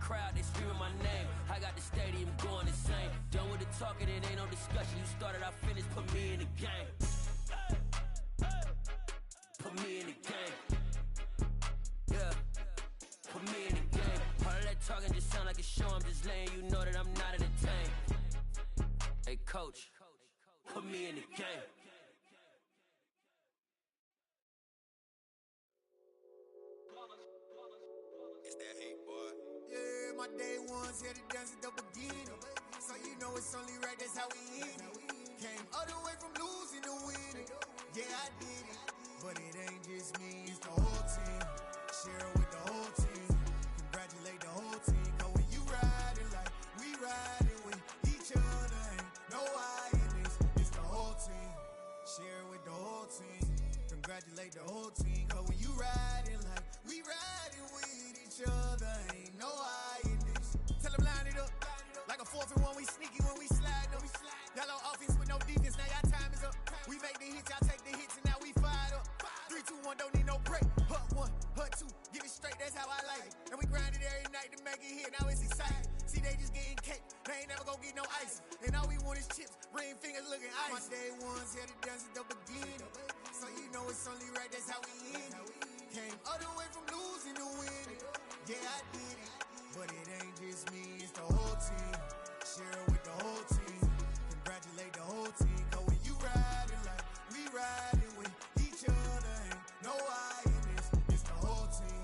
crowd, they screaming my name. I got the stadium going insane. Done with the talking, it ain't no discussion. You started, I finished, put me in the game. Put me in the game. Yeah, put me in the game. All of that talking just sound like a show. I'm just letting you know that I'm not entertained. Hey, coach, put me in the game. It's that hate, boy. Yeah, my day ones here to dance at the beginning. So you know it's only right, that's how we end it. Came all the way from losing to winning. Yeah, I did it. But it ain't just me, it's the whole team. Share it with the whole team. Congratulate the whole team. Cause when you riding like we riding with each other, ain't no I in this. It's the whole team. Share it with the whole team. Congratulate the whole team. Cause when you riding like we riding with each other, ain't no I in this. Tell them line it up. Like a 4th and 1, we sneaky when we slide up. Y'all on offense with no defense, now y'all time is up. We make the hits, y'all take the hits, and now we fired up. 3, 2, 1, don't need no break. Hut 1, hut 2, give it straight, that's how I like it. And we grind it every night to make it hit, now it's exciting. See, they just getting cake, they ain't never gonna get no ice. And all we want is chips, ring fingers looking ice. My day ones here to dance at the beginning. So you know it's only right, that's how we end it. Came all the way from losing to winning. Yeah, I did it. But it ain't just me, it's the whole team. Share it with the whole team. Congratulate the whole team. Cause when you riding like we riding with each other, ain't no I in this. It's the whole team.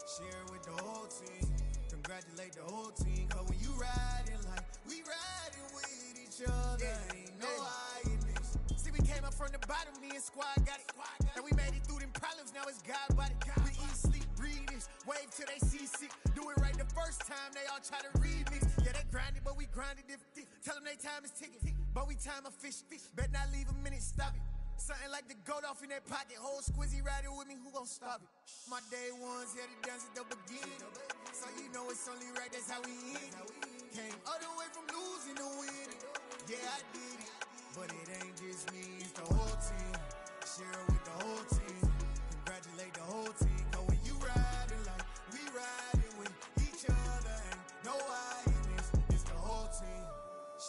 Share it with the whole team. Congratulate the whole team. Cause when you riding like we riding with each other, ain't no I in this. See, we came up from the bottom, me and squad got it. And we made it through them problems, now it's God body. We eat, sleep, breathe this, wave till they see sick. Do it right the first time, they all try to remix. Yeah, they grinded, but we grinded different. Tell them they time is ticking, but we time a fish. Bet not leave a minute, stop it. Something like the goat off in that pocket. Whole squizzy riding with me, who gon' stop it? My day ones here to dance at the beginning. So you know it's only right, that's how we end it. Came all the way from losing to winning. Yeah, I did it. But it ain't just me, it's the whole team. Share it with the whole team. Congratulate the whole team. Cause when you riding like we riding with each other, ain't no I in this. It's the whole team.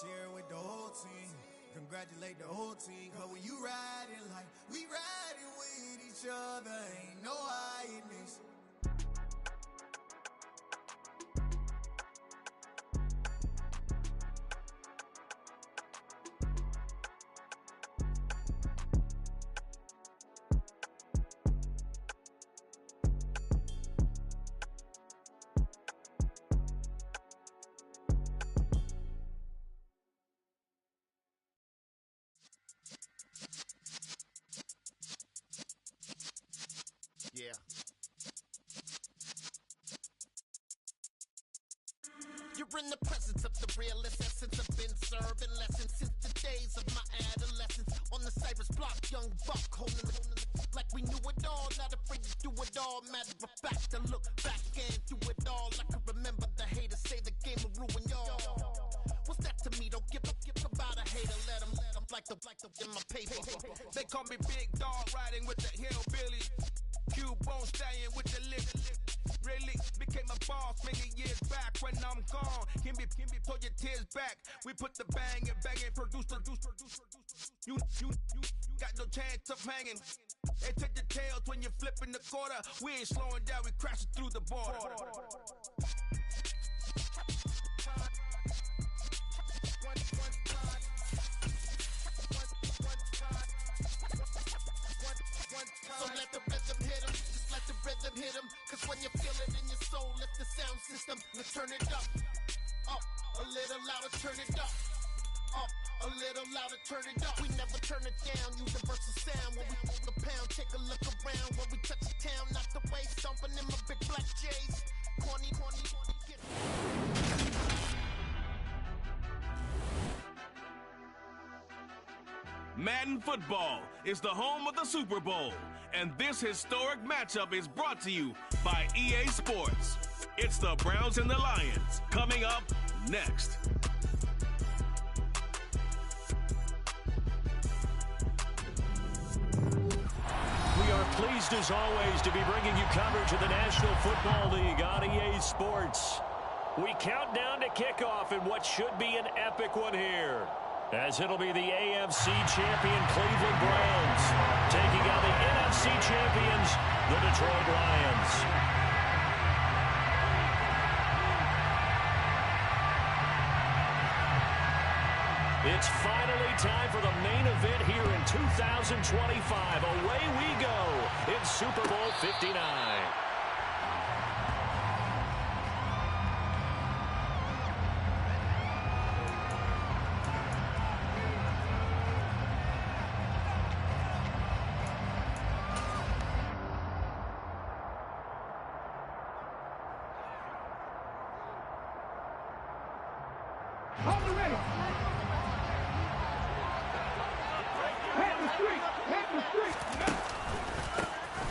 Share it with the whole team. Congratulate the whole team. Cause when you riding like we riding with each other, ain't no I in this. Yeah. You're in the presence of the realest essence. I've been serving lessons since the days of my adolescence. On the Cypress block, young buck holding the like we knew it all. Not afraid to do it all. Matter of fact, to look back and do it all. I can remember the haters say the game will ruin y'all. What's that to me? Don't give about a hater. Let them like the in my paper. They call me Big Dog, riding with the hillbillies. Cubone staying with the lick. Really became a boss many years back when I'm gone. Can be pull your tears back. We put the bang and produce. You got no chance of hanging. They take the tails when you're flipping the quarter. We ain't slowing down, we crashing through the border. So let the rhythm hit him, just let the rhythm hit him. Cause when you feel it in your soul, lift the sound system and turn it up. Up, a little louder, turn it up. Up, a little louder, turn it up. We never turn it down, universal sound. When we move the pound, take a look around. When we touch the town, not the way, stomping in my big black J's. Corny, get Madden Football is the home of the Super Bowl, and this historic matchup is brought to you by EA Sports. It's the Browns and the Lions, coming up next. We are pleased as always to be bringing you coverage of the National Football League on EA Sports. We count down to kickoff in what should be an epic one here, as it'll be the AFC champion Cleveland Browns taking on the NFC champions, the Detroit Lions. It's finally time for the main event here in 2025. Away we go in Super Bowl 59.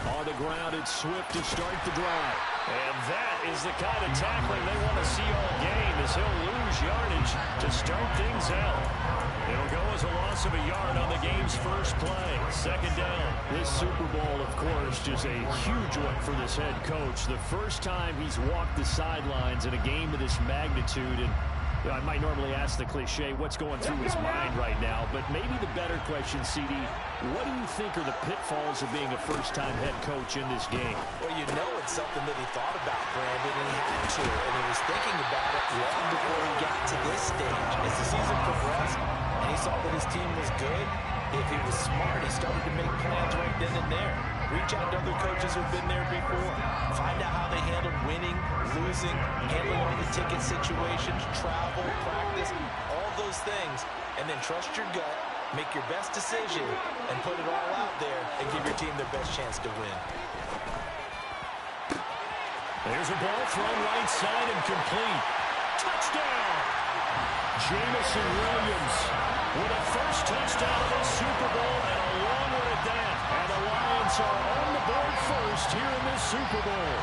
On the ground, it's Swift to start the drive. And that is the kind of tackling they want to see all game, as he'll lose yardage to start things out. It'll go as a loss of a yard on the game's first play. Second down. This Super Bowl, of course, just a huge one for this head coach. The first time he's walked the sidelines in a game of this magnitude. And I might normally ask the cliche, what's going through his mind right now? But maybe the better question, CD, what do you think are the pitfalls of being a first-time head coach in this game? Well, you know it's something that he thought about, Brandon, and he had to. And he was thinking about it long before he got to this stage. As the season progressed and he saw that his team was good, if he was smart, he started to make plans right then and there. Reach out to other coaches who've been there before. Find out how they handled winning, losing, handling all the ticket situations, travel, practice, all those things. And then trust your gut, make your best decision, and put it all out there and give your team their best chance to win. There's a ball thrown right side and complete. Touchdown! Jameson Williams with a first touchdown of the Super Bowl, and a long one at that. And the Lions are on the board first here in this Super Bowl.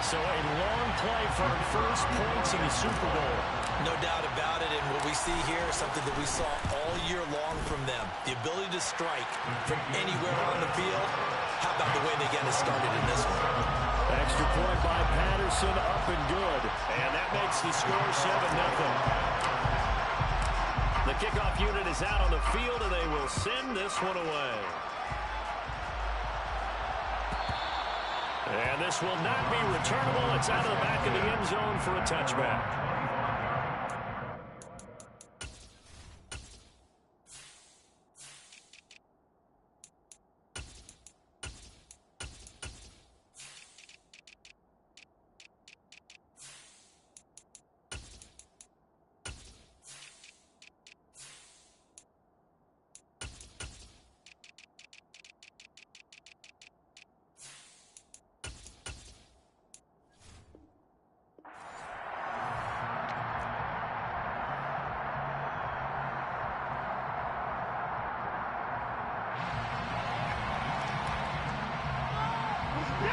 So a long play for first points in the Super Bowl. No doubt about it, and what we see here is something that we saw all year long from them. The ability to strike from anywhere on the field. How about the way they get us started in this one? Extra point by Patterson, up and good. And that makes the score 7-0. The kickoff unit is out on the field, and they will send this one away. And this will not be returnable. It's out of the back of the end zone for a touchback.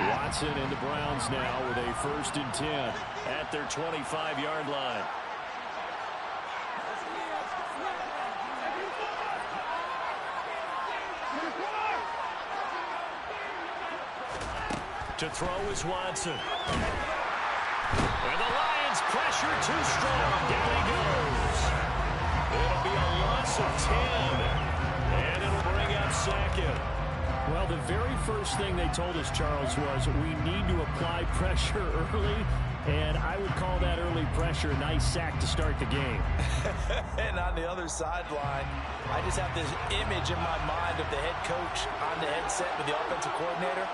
Watson and the Browns now with a 1st and 10 at their 25-yard line. To throw is Watson. And the Lions pressure too strong. Down he goes. It'll be a loss of 10. And it'll bring out Sackett. Well, the very first thing they told us, Charles, was we need to apply pressure early, and I would call that early pressure a nice sack to start the game. And on the other sideline, I just have this image in my mind of the head coach on the headset with the offensive coordinator,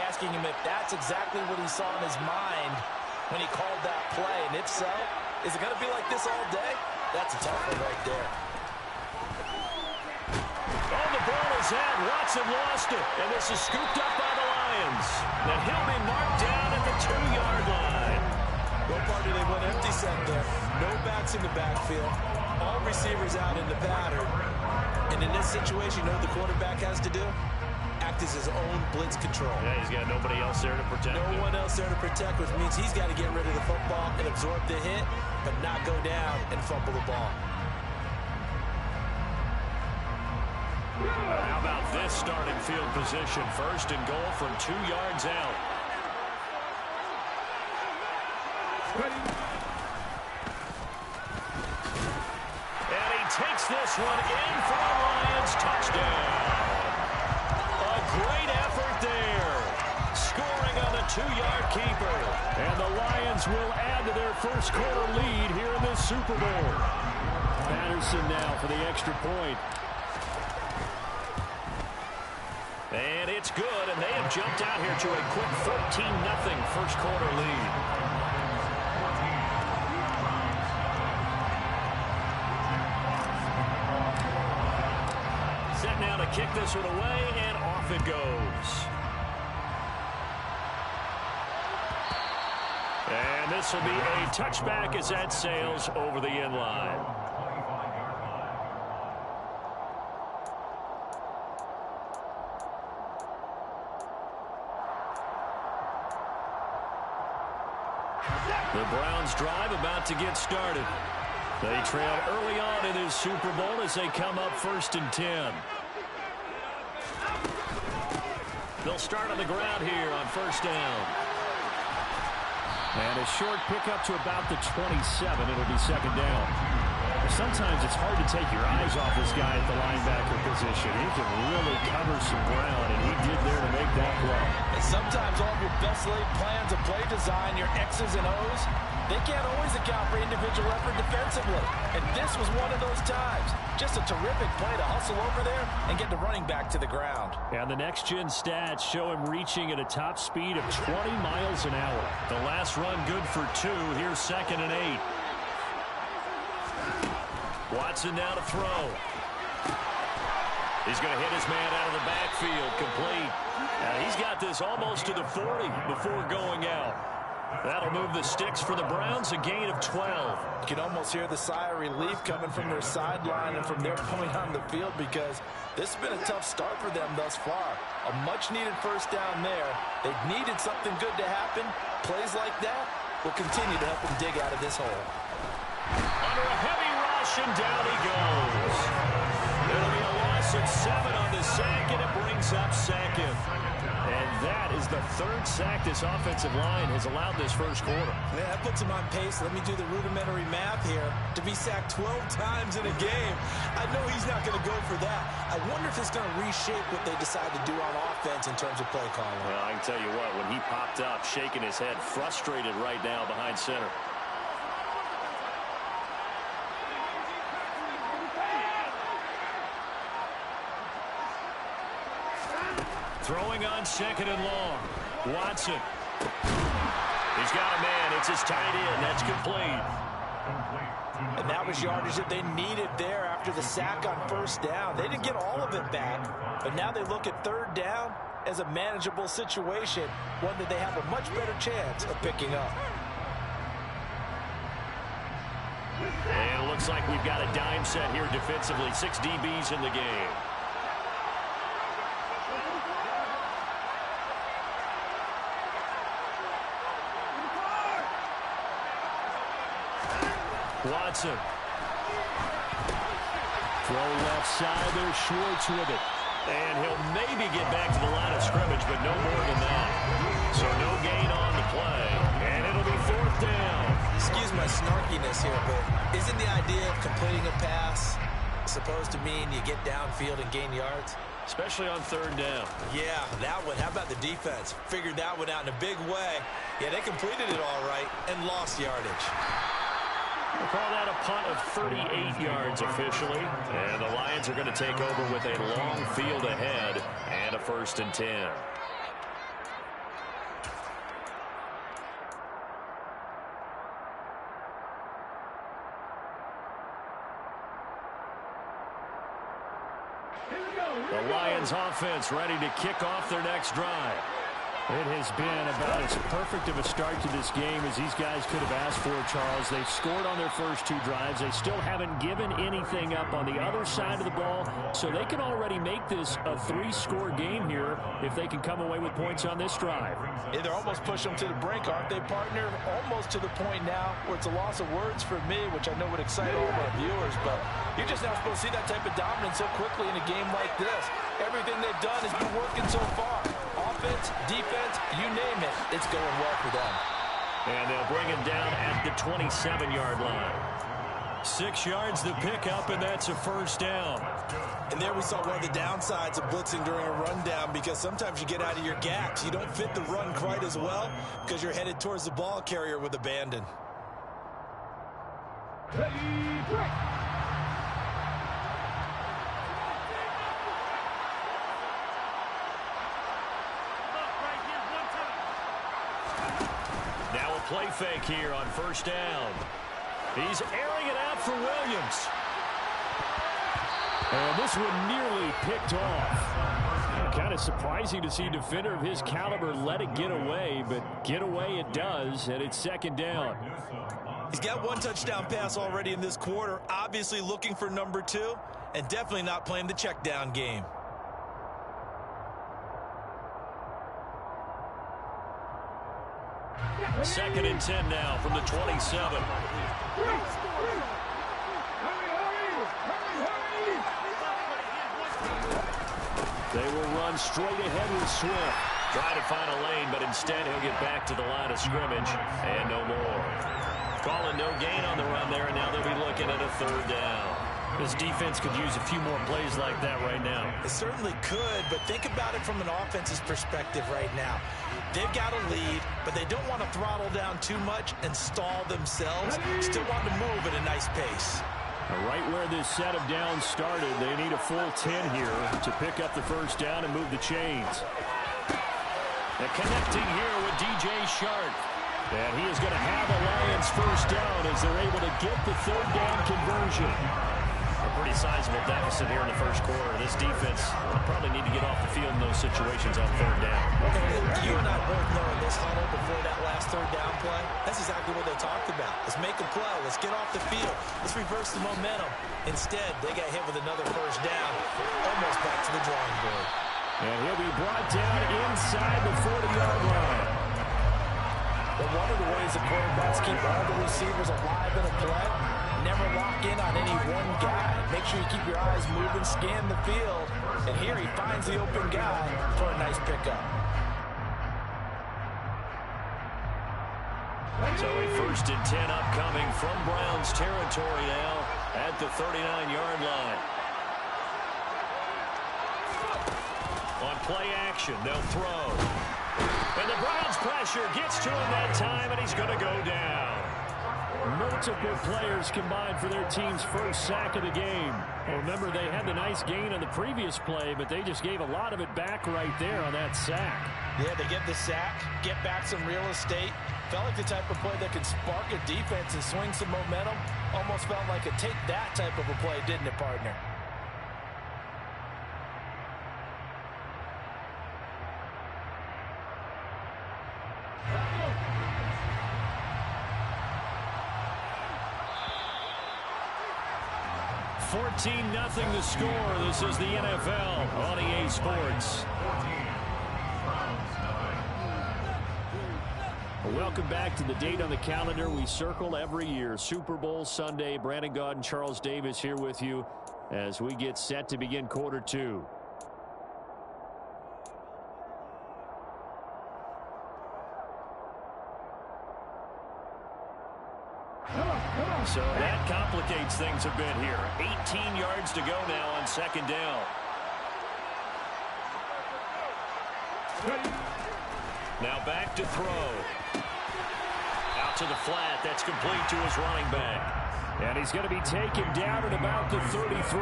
asking him if that's exactly what he saw in his mind when he called that play. And if so, is it going to be like this all day? That's a tough one right there. Oh, the ball is out. Watson lost it. And this is scooped up by the Lions. And he'll be marked down at the 2-yard line. No party, they went empty set there. No backs in the backfield. All receivers out in the pattern. And in this situation, you know what the quarterback has to do? Act as his own blitz control. Yeah, he's got nobody else there to protect him. No one else there to protect, which means he's got to get rid of the football and absorb the hit, but not go down and fumble the ball. How about this starting field position? 1st and goal from 2 yards out. 2-yard keeper. And the Lions will add to their first quarter lead here in this Super Bowl. Patterson now for the extra point. And it's good, and they have jumped out here to a quick 14-0 first quarter lead. Set now to kick this one away, and off it goes. And this will be a touchback as that sails over the end line. The Browns drive about to get started. They trail early on in this Super Bowl as they come up 1st and 10. They'll start on the ground here on 1st down. And a short pickup to about the 27. It'll be 2nd down. Sometimes it's hard to take your eyes off this guy at the linebacker position. He can really cover some ground, and he did there to make that play. And sometimes all of your best laid plans of play design, your X's and O's, they can't always account for individual effort defensively. And this was one of those times. Just a terrific play to hustle over there and get the running back to the ground. And the next-gen stats show him reaching at a top speed of 20 miles an hour. The last run good for 2. Here's 2nd and 8. Watson now to throw. He's going to hit his man out of the backfield, complete. And he's got this almost to the 40 before going out. That'll move the sticks for the Browns, a gain of 12. You can almost hear the sigh of relief coming from their sideline and from their point on the field, because this has been a tough start for them thus far. A much-needed 1st down there. They've needed something good to happen. Plays like that will continue to help them dig out of this hole. Under a heavy rush, and down he goes. It'll be a loss of 7 on the sack, and it brings up 2nd. And that is the 3rd sack this offensive line has allowed this first quarter. Yeah, that puts him on pace. Let me do the rudimentary math here. To be sacked 12 times in a game, I know he's not going to go for that. I wonder if it's going to reshape what they decide to do on offense in terms of play calling. Well, I can tell you what, when he popped up, shaking his head, frustrated right now behind center. Throwing on 2nd and long. Watson. He's got a man. It's his tight end. That's complete. And that was yardage that they needed there after the sack on 1st down. They didn't get all of it back, but now they look at 3rd down as a manageable situation, one that they have a much better chance of picking up. And it looks like we've got a dime set here defensively. 6 DBs in the game. Watson. Throw left side there, Schwartz with it. And he'll maybe get back to the line of scrimmage, but no more than that. So no gain on the play. And it'll be 4th down. Excuse my snarkiness here, but isn't the idea of completing a pass supposed to mean you get downfield and gain yards? Especially on 3rd down. Yeah, that one. How about the defense? Figured that one out in a big way. Yeah, they completed it all right and lost yardage. We'll call that a punt of 38 yards officially. And the Lions are going to take over with a long field ahead and a 1st and 10. The Lions offense ready to kick off their next drive. It has been about as perfect of a start to this game as these guys could have asked for, Charles. They've scored on their first 2 drives. They still haven't given anything up on the other side of the ball, so they can already make this a 3-score game here if they can come away with points on this drive. Yeah, they're almost pushing them to the brink, aren't they, partner? Almost to the point now where it's a loss of words for me, which I know would excite all of our viewers, but you're just not supposed to see that type of dominance so quickly in a game like this. Everything they've done has been working so far. Offense, defense, you name it, it's going well for them. And they'll bring him down at the 27-yard line. 6 yards the pickup, and that's a first down. And there we saw one of the downsides of blitzing during a rundown, because sometimes you get out of your gaps. You don't fit the run quite as well because you're headed towards the ball carrier with abandon. Now a play fake here on first down. He's airing it out for Williams. And this one nearly picked off. Kind of surprising to see a defender of his caliber let it get away, but get away it does, and it's second down. He's got one touchdown pass already in this quarter, obviously looking for number 2, and definitely not playing the check down game. Second and 10 now from the 27. They will run straight ahead with Swift. Try to find a lane, but instead he'll get back to the line of scrimmage and no more. Calling no gain on the run there, and now they'll be looking at a third down. This defense could use a few more plays like that right now. It certainly could, but think about it from an offense's perspective right now. They've got a lead, but they don't want to throttle down too much and stall themselves. Still want to move at a nice pace. Right where this set of downs started, they need a full 10 here to pick up the first down and move the chains. And connecting here with DJ Shark. And he is going to have a Lions first down as they're able to get the third down conversion. A pretty sizable deficit here in the first quarter. This defense will probably need to get off the field in those situations on third down. You and I both know in this huddle before that last third down play, that's exactly what they talked about. Let's make a play. Let's get off the field. Let's reverse the momentum. Instead, they got hit with another first down, almost back to the drawing board. And he'll be brought down inside the 40-yard line. But one of the ways the quarterbacks keep all the receivers alive in a play, never lock in on any one guy. Make sure you keep your eyes moving, scan the field. And here he finds the open guy for a nice pickup. So a first and 10 upcoming from Browns territory now at the 39-yard line. On play action, they'll throw. And the Browns pressure gets to him that time, and he's going to go down. Multiple players combined for their team's first sack of the game. Well, remember, they had the nice gain on the previous play, but they just gave a lot of it back right there on that sack. Yeah, they get the sack, get back some real estate. Felt like the type of play that could spark a defense and swing some momentum. Almost felt like a take that type of a play, didn't it, partner? Nothing the score. This is the NFL on EA Sports. Welcome back to the date on the calendar we circle every year. Super Bowl Sunday. Brandon Gaudin and Charles Davis here with you as we get set to begin quarter 2. So that complicates things a bit here. 18 yards to go now on second down. Now back to throw. Out to the flat. That's complete to his running back. And he's going to be taken down at about the 33.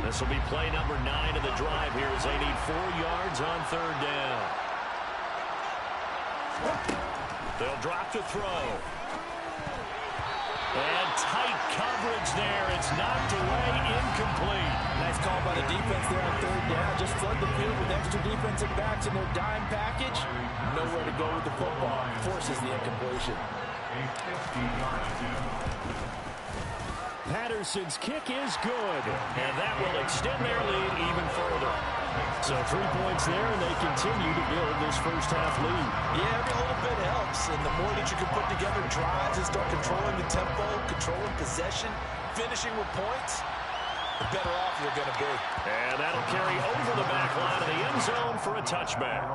This will be play number 9 of the drive here as they need 4 yards on third down. They'll drop to throw. And tight coverage there. It's knocked away, incomplete. Nice call by the defense there on third down. Just flood the field with extra defensive backs in their dime package. Nowhere to go with the football. Forces the incompletion. Patterson's kick is good, and that will extend their lead even further. So 3 points there, and they continue to build this first half lead. Yeah, every little bit helps, and the more that you can put together drives and start controlling the tempo, controlling possession, finishing with points, the better off you're going to be. And that'll carry over the back line of the end zone for a touchback.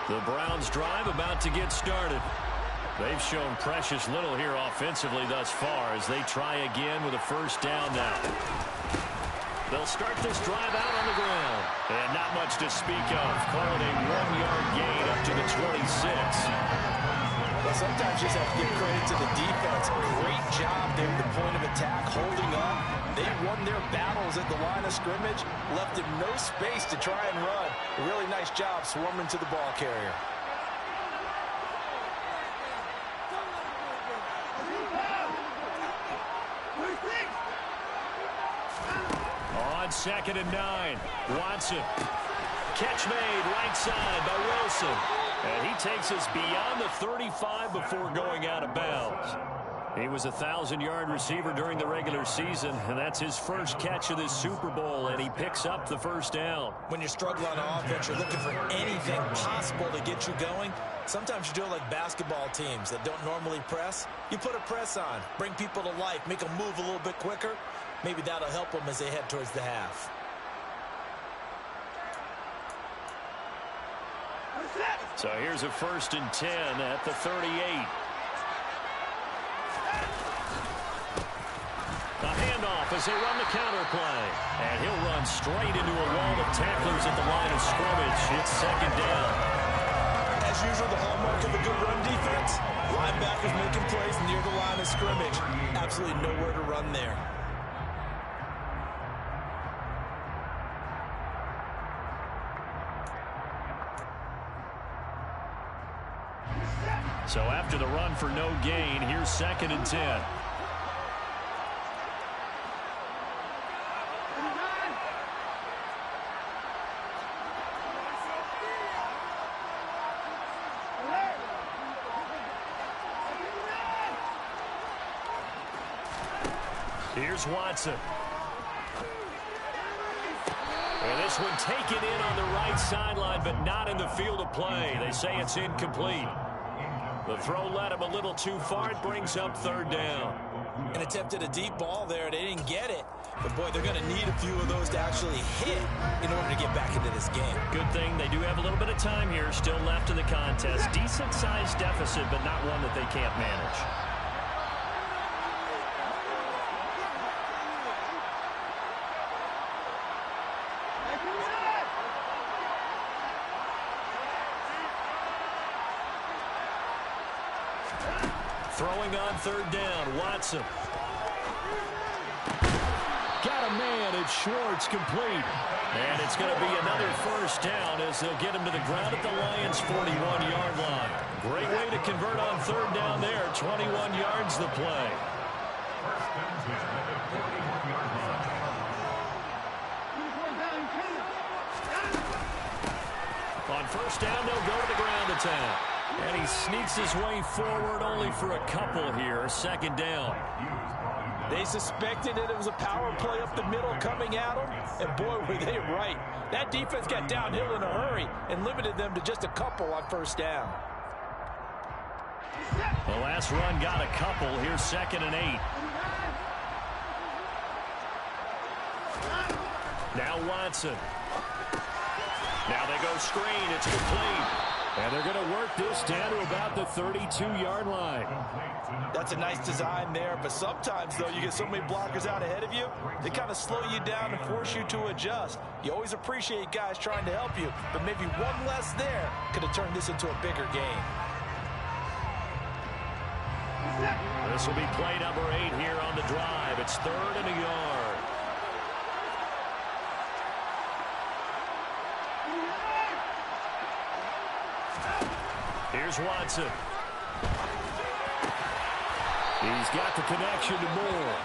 The Browns drive about to get started. They've shown precious little here offensively thus far as they try again with a first down now. They'll start this drive out on the ground. And not much to speak of. Call it a 1-yard gain up to the 26. Well, sometimes you just have to give credit to the defense. Great job there at the point of attack, holding up. They won their battles at the line of scrimmage, left him no space to try and run. A really nice job swarming to the ball carrier. On 2nd and 9, Watson. Catch made right side by Wilson. And he takes us beyond the 35 before going out of bounds. He was a 1,000-yard receiver during the regular season, and that's his first catch of this Super Bowl, and he picks up the first down. When you're struggling on offense, you're looking for anything possible to get you going. Sometimes you do it like basketball teams that don't normally press. You put a press on, bring people to life, make them move a little bit quicker. Maybe that'll help them as they head towards the half. So here's a 1st and 10 at the 38. A handoff as they run the counter play. And he'll run straight into a wall of tacklers at the line of scrimmage. It's 2nd down. As usual, the hallmark of a good run defense, linebackers making plays near the line of scrimmage. Absolutely nowhere to run there. So after the run for no gain, here's 2nd and 10. Here's Watson. And this one taken in on the right sideline, but not in the field of play. They say it's incomplete. The throw led him a little too far. It brings up 3rd down. And attempted a deep ball there. They didn't get it. But, boy, they're going to need a few of those to actually hit in order to get back into this game. Good thing they do have a little bit of time here still left in the contest. Decent-sized deficit, but not one that they can't manage. Throwing on 3rd down, Watson. Got a man, it's Schwartz, complete. And it's going to be another first down as they'll get him to the ground at the Lions' 41-yard line. Great way to convert on 3rd down there, 21 yards the play. On 1st down, they'll go to the ground attack. And he sneaks his way forward only for a couple here. 2nd down. They suspected that it was a power play up the middle coming at them. And, boy, were they right. That defense got downhill in a hurry and limited them to just a couple on 1st down. The last run got a couple. Here's 2nd and 8. Now Watson. Now they go screen. It's complete. And they're going to work this down to about the 32-yard line. That's a nice design there, but sometimes, though, you get so many blockers out ahead of you, they kind of slow you down and force you to adjust. You always appreciate guys trying to help you, but maybe one less there could have turned this into a bigger game. This will be play number 8 here on the drive. It's 3rd and a yard. Here's Watson. He's got the connection to Moore.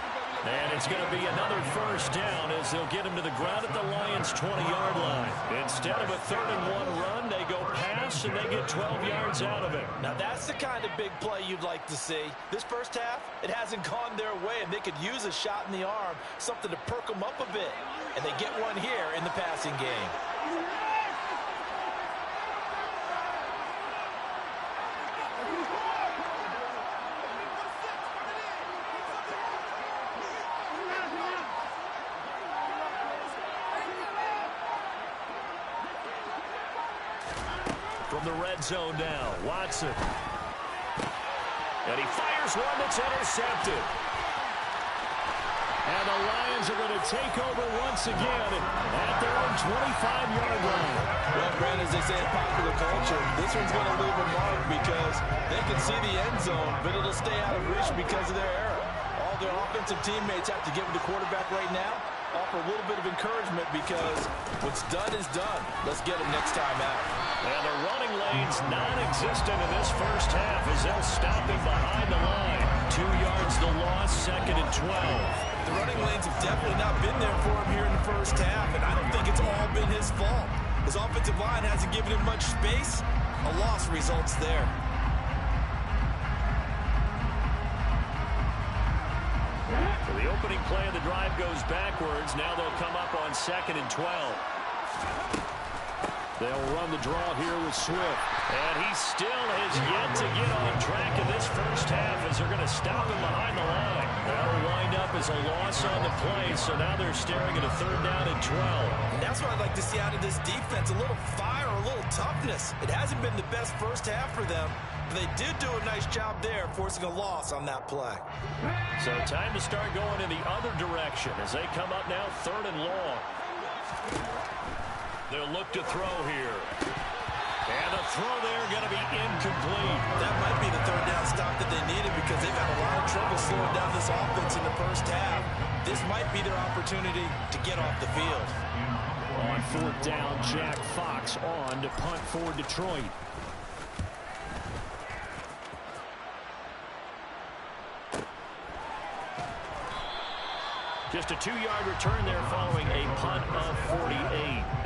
And it's going to be another first down as they'll get him to the ground at the Lions' 20-yard line. Instead of a 3rd-and-1 run, they go pass, and they get 12 yards out of it. Now, that's the kind of big play you'd like to see. This first half, it hasn't gone their way, and they could use a shot in the arm, something to perk them up a bit. And they get one here in the passing game. From the red zone now, Watson. And he fires one that's intercepted. And the Lions are going to take over once again at their own 25-yard line. Well, Brent, as they say in popular culture, this one's going to leave a mark because they can see the end zone, but it'll stay out of reach because of their error. All their offensive teammates have to give the quarterback right now, offer a little bit of encouragement because what's done is done. Let's get him next time out. And the running lane's non-existent in this first half as they'll stop him behind the line. 2 yards the loss, 2nd and 12. The running lanes have definitely not been there for him here in the first half, and I don't think it's all been his fault. His offensive line hasn't given him much space. A loss results there. So the opening play of the drive goes backwards. Now they'll come up on 2nd and 12. They'll run the draw here with Swift. And he still has yet to get on track in this first half as they're going to stop him behind the line. That'll wind up as a loss on the play, so now they're staring at a 3rd down and 12. And that's what I'd like to see out of this defense, a little fire, a little toughness. It hasn't been the best first half for them, but they did do a nice job there forcing a loss on that play. So time to start going in the other direction as they come up now 3rd and long. They'll look to throw here. And the throw there going to be incomplete. That might be the 3rd down stop that they needed because they've had a lot of trouble slowing down this offense in the first half. This might be their opportunity to get off the field. On 4th down, Jack Fox on to punt for Detroit. Just a 2-yard return there following a punt of 48.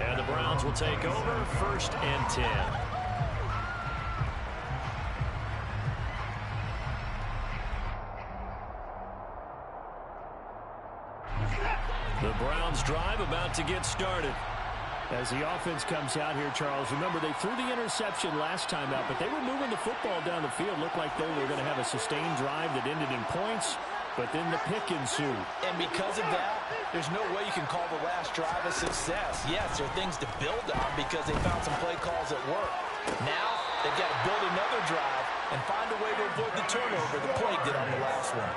And the Browns will take over 1st and 10. The Browns drive about to get started. As the offense comes out here, Charles, remember they threw the interception last time out, but they were moving the football down the field. Looked like they were going to have a sustained drive that ended in points. But then the pick ensued. And because of that, there's no way you can call the last drive a success. Yes, there are things to build on because they found some play calls that work. Now, they've got to build another drive and find a way to avoid the turnover the play did on the last one.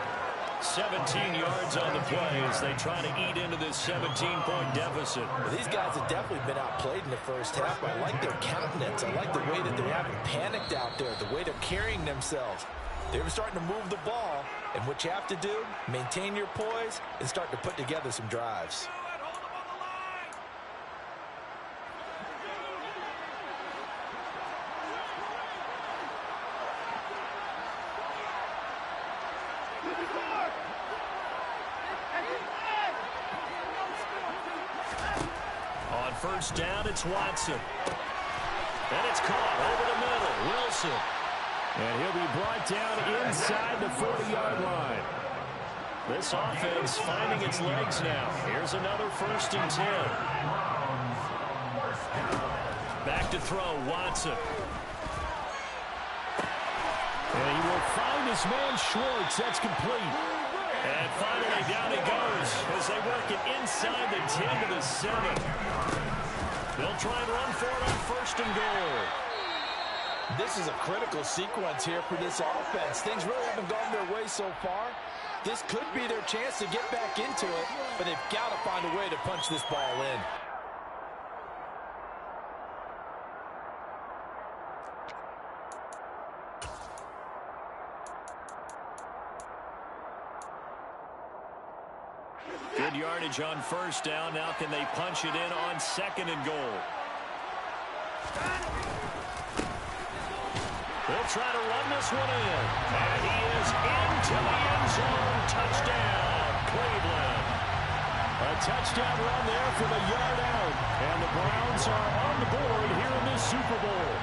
17 yards on the play as they try to eat into this 17-point deficit. Well, these guys have definitely been outplayed in the first half. I like their countenance. I like the way that they haven't panicked out there, the way they're carrying themselves. They're starting to move the ball, and what you have to do, maintain your poise and start to put together some drives. On 1st down, it's Watson. And it's caught over the middle. Wilson. And he'll be brought down inside the 40-yard line. This offense finding its legs now. Here's another 1st and 10. Back to throw, Watson. And he will find his man Schwartz. That's complete. And finally down he goes as they work it inside the 10 to the 7. They'll try and run for it on 1st and goal. This is a critical sequence here for this offense. Things really haven't gone their way so far. This could be their chance to get back into it, but they've got to find a way to punch this ball in. Good yardage on 1st down. Now can they punch it in on 2nd and goal? They'll try to run this one in. And he is into the end zone. Touchdown. Cleveland. A touchdown run there from a yard out. And the Browns are on the board here in this Super Bowl.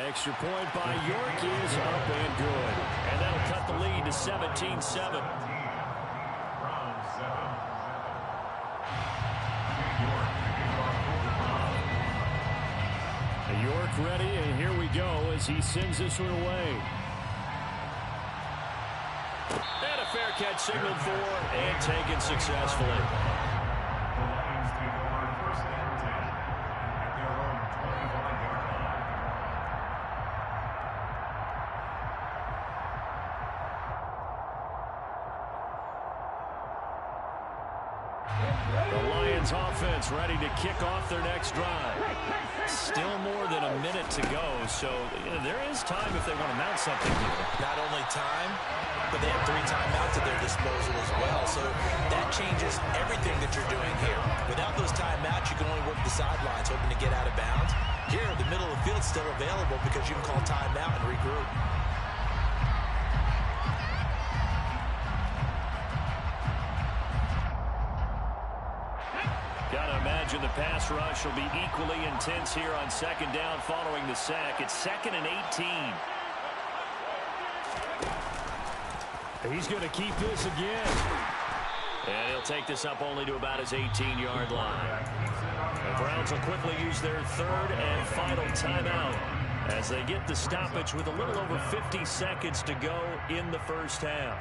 Extra point by York is up and good. And that'll cut the lead to 17-7. York ready, and here we go as he sends this one away. And a fair catch signaled for and taken successfully. The Lions take over 1st and 10 at their own 25-yard line. The Lions offense ready to kick off their next drive. Still more than a minute to go, so there is time if they want to mount something here. Not only time, but they have 3 timeouts at their disposal as well. So that changes everything that you're doing here. Without those timeouts, you can only work the sidelines, hoping to get out of bounds. Here, the middle of the field's still available because you can call timeout and regroup. Gotta imagine the pass rush will be equally intense here on 2nd down following the sack. It's 2nd and 18. He's going to keep this again. And he'll take this up only to about his 18-yard line. The Browns will quickly use their 3rd and final timeout as they get the stoppage with a little over 50 seconds to go in the first half.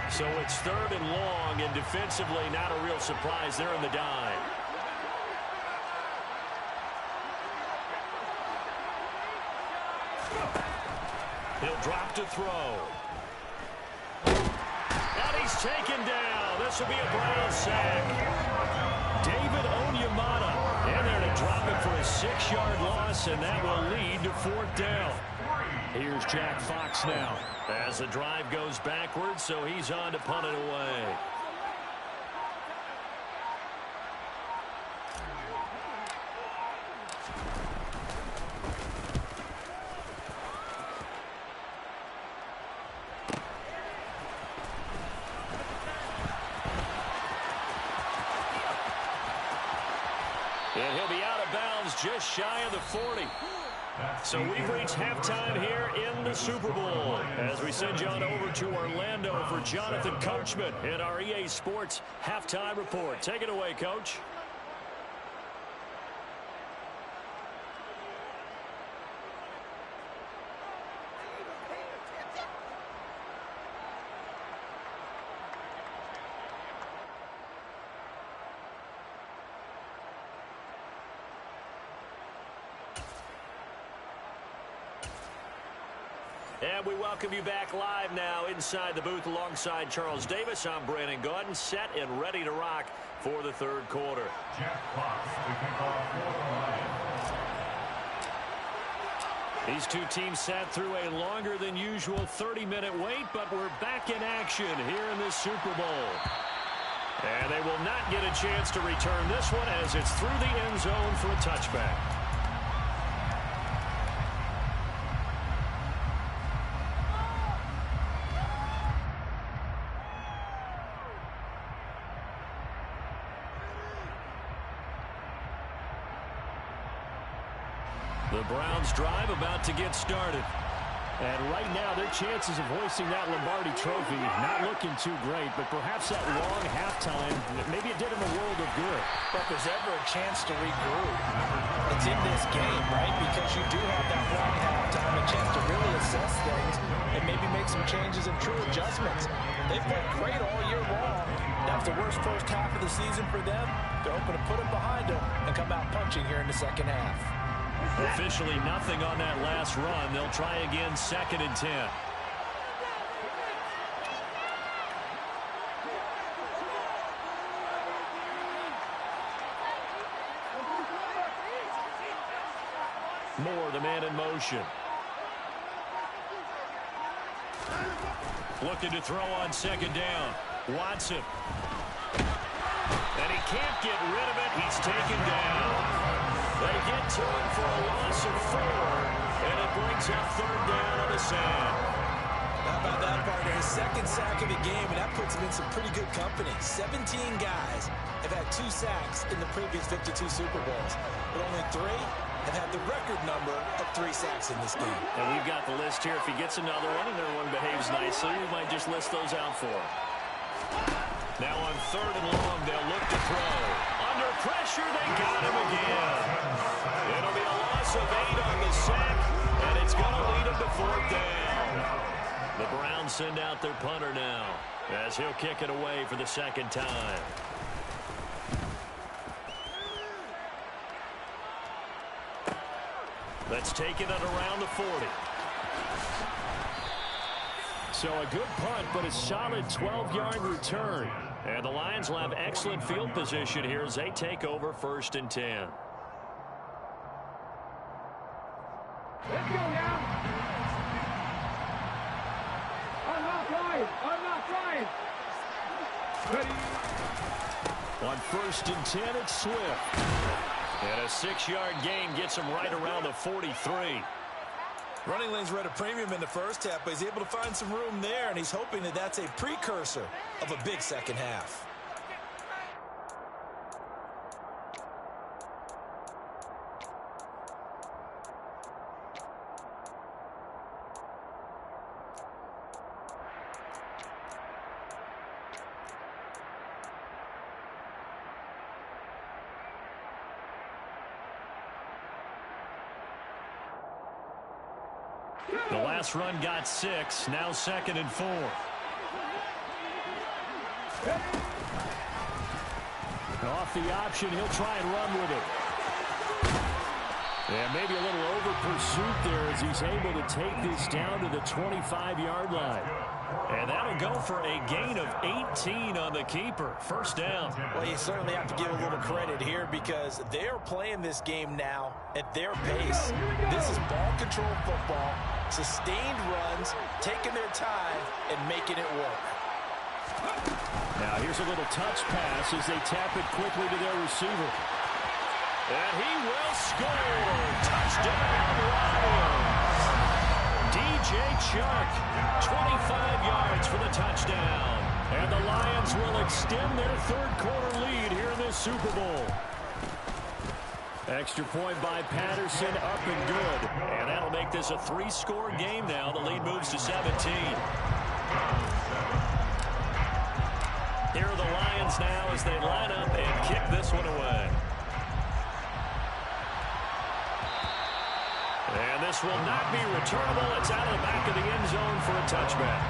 So it's 3rd and long, and defensively not a real surprise. They're in the dime. He'll drop to throw. And he's taken down. This will be a Brown sack. David Onyemata in there to drop it for a 6-yard loss, and that will lead to 4th down. Here's Jack Fox now as the drive goes backwards, so he's on to punt it away. And he'll be out of bounds just shy of the 40. So we've reached halftime here in the Super Bowl as we send you on over to Orlando for Jonathan Coachman in our EA Sports Halftime Report. Take it away, Coach. And we welcome you back live now inside the booth alongside Charles Davis. I'm Brandon Gaudin, set and ready to rock for the 3rd quarter. Jack Fox to kick off for the Lions. These two teams sat through a longer than usual 30-minute wait, but we're back in action here in this Super Bowl. And they will not get a chance to return this one as it's through the end zone for a touchback. The Browns drive about to get started. And right now, their chances of hoisting that Lombardi trophy not looking too great, but perhaps that long halftime, maybe it did them a world of good. But if there's ever a chance to regroup, it's in this game, right? Because you do have that long halftime, a chance to really assess things and maybe make some changes and true adjustments. They've played great all year long. That's the worst first half of the season for them. They're hoping to put it behind them and come out punching here in the second half. Officially nothing on that last run. They'll try again 2nd and 10. Moore, the man in motion. Looking to throw on 2nd down. Watson. And he can't get rid of it. He's taken down. They get to it for a loss of 4, and it brings up third down on the sand. How about that, partner? His second sack of the game, and that puts him in some pretty good company. 17 guys have had 2 sacks in the previous 52 Super Bowls, but only 3 have had the record number of 3 sacks in this game. And we've got the list here. If he gets another one and everyone behaves nicely, we might just list those out for him. Now on 3rd and long, they'll look to throw. Under pressure, they got him again. It'll be a loss of 8 on the sack, and it's going to lead him to 4th down. The Browns send out their punter now, as he'll kick it away for the second time. Let's take it at around the 40. So a good punt, but a solid 12-yard return. And the Lions will have excellent field position here as they take over 1st and 10. Let's go now. I'm not flying. Ready. On 1st and 10, it's Swift. And a 6-yard gain gets him right around the 43. Running lanes were at a premium in the first half, but he's able to find some room there, and he's hoping that that's a precursor of a big second half. The last run got 6, now 2nd and 4. Off the option, he'll try and run with it. And maybe a little over pursuit there as he's able to take this down to the 25-yard line. And that'll go for a gain of 18 on the keeper. 1st down. Well, you certainly have to give a little credit here because they're playing this game now at their pace. This is ball control football, sustained runs, taking their time, and making it work. Now here's a little touch pass as they tap it quickly to their receiver. And he will score. Touchdown, Lions. DJ Chark, 25 yards for the touchdown. And the Lions will extend their 3rd quarter lead here in this Super Bowl. Extra point by Patterson, up and good. And that'll make this a 3-score game now. The lead moves to 17. Here are the Lions now as they line up and kick this one away. And this will not be returnable. It's out of the back of the end zone for a touchback.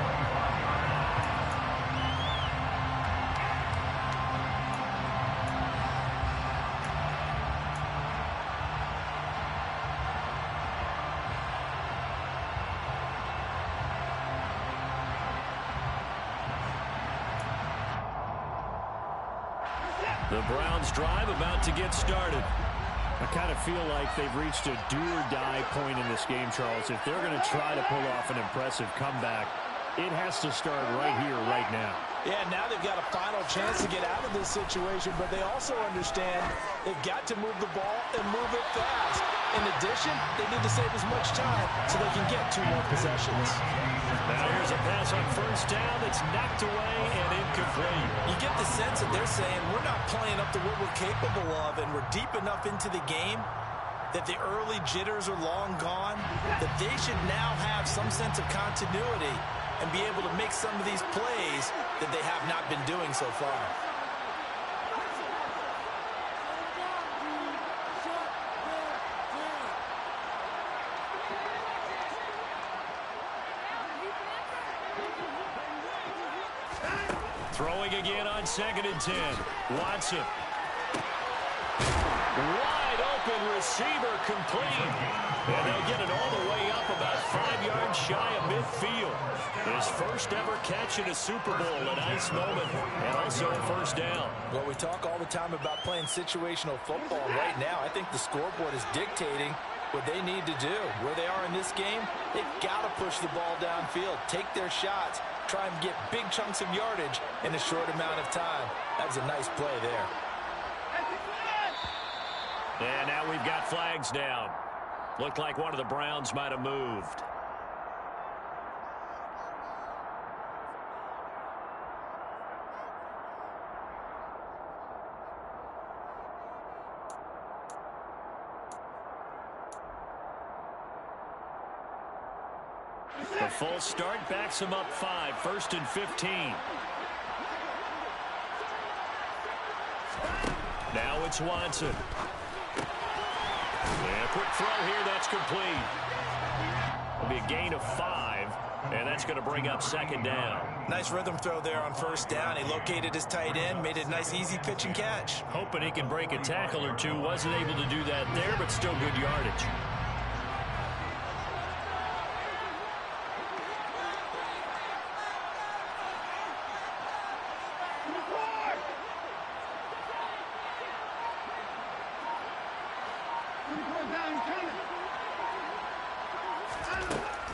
The Browns drive about to get started. I kind of feel like they've reached a do-or-die point in this game, Charles. If they're going to try to pull off an impressive comeback, it has to start right here, right now. Yeah, now they've got a final chance to get out of this situation, but they also understand they've got to move the ball and move it fast. In addition, they need to save as much time so they can get 2 more possessions. Now here's a pass on 1st down that's knocked away and incomplete. You get the sense that they're saying we're not playing up to what we're capable of, and we're deep enough into the game that the early jitters are long gone, that they should now have some sense of continuity and be able to make some of these plays that they have not been doing so far. Throwing again on 2nd and 10. Watson. Wide open receiver complete. And they'll get it all the way up about 5 yards shy of midfield. His first ever catch in a Super Bowl, a nice moment, and also a 1st down. Well, we talk all the time about playing situational football. Right now, I think the scoreboard is dictating what they need to do. Where they are in this game, they've got to push the ball downfield, take their shots, try and get big chunks of yardage in a short amount of time. That was a nice play there. And now we've got flags down. Looked like one of the Browns might have moved. The full start backs him up 5, 1st and 15. Now it's Watson. And a quick throw here, that's complete. It'll be a gain of 5, and that's going to bring up 2nd down. Nice rhythm throw there on 1st down. He located his tight end, made it a nice, easy pitch and catch. Hoping he can break a tackle or two. Wasn't able to do that there, but still good yardage.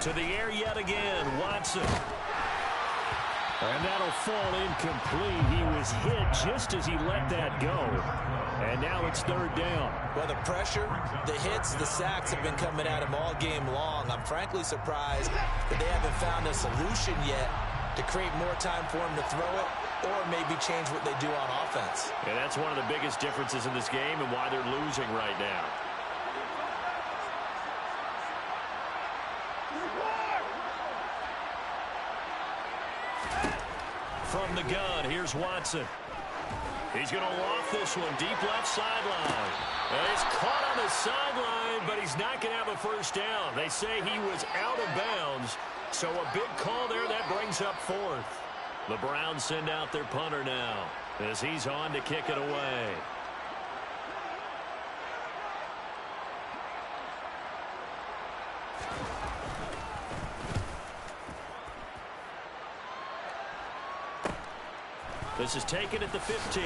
To the air yet again, Watson. And that'll fall incomplete. He was hit just as he let that go. And now it's 3rd down. Well, the pressure, the hits, the sacks have been coming at him all game long. I'm frankly surprised that they haven't found a solution yet to create more time for him to throw it or maybe change what they do on offense. And that's one of the biggest differences in this game and why they're losing right now. From the gun, here's Watson. He's going to loft this one deep left sideline. And he's caught on the sideline, but he's not going to have a 1st down. They say he was out of bounds, so a big call there that brings up 4th. The Browns send out their punter now as he's on to kick it away. This is taken at the 15.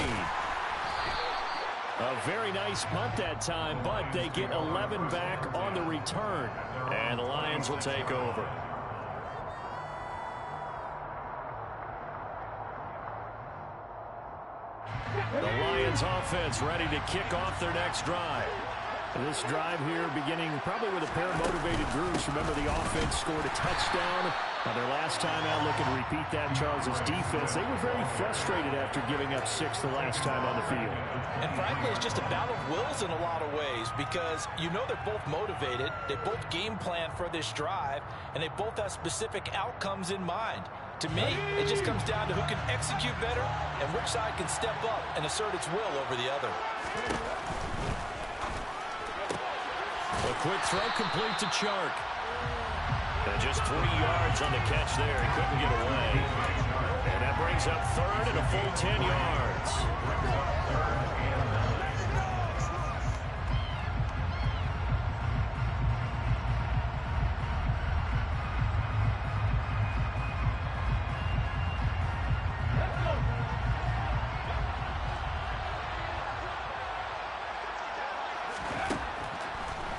A very nice punt that time, but they get 11 back on the return. And the Lions will take over. The Lions offense ready to kick off their next drive. This drive here beginning probably with a pair of motivated groups. Remember, the offense scored a touchdown. Now their last time out, looking to repeat that. Charles's defense, they were very frustrated after giving up 6 the last time on the field. And frankly, it's just a battle of wills in a lot of ways because you know they're both motivated. They both game plan for this drive, and they both have specific outcomes in mind. To me, it just comes down to who can execute better and which side can step up and assert its will over the other. A quick throw complete to Chark. And just 3 yards on the catch there. He couldn't get away. And that brings up 3rd and a full 10 yards.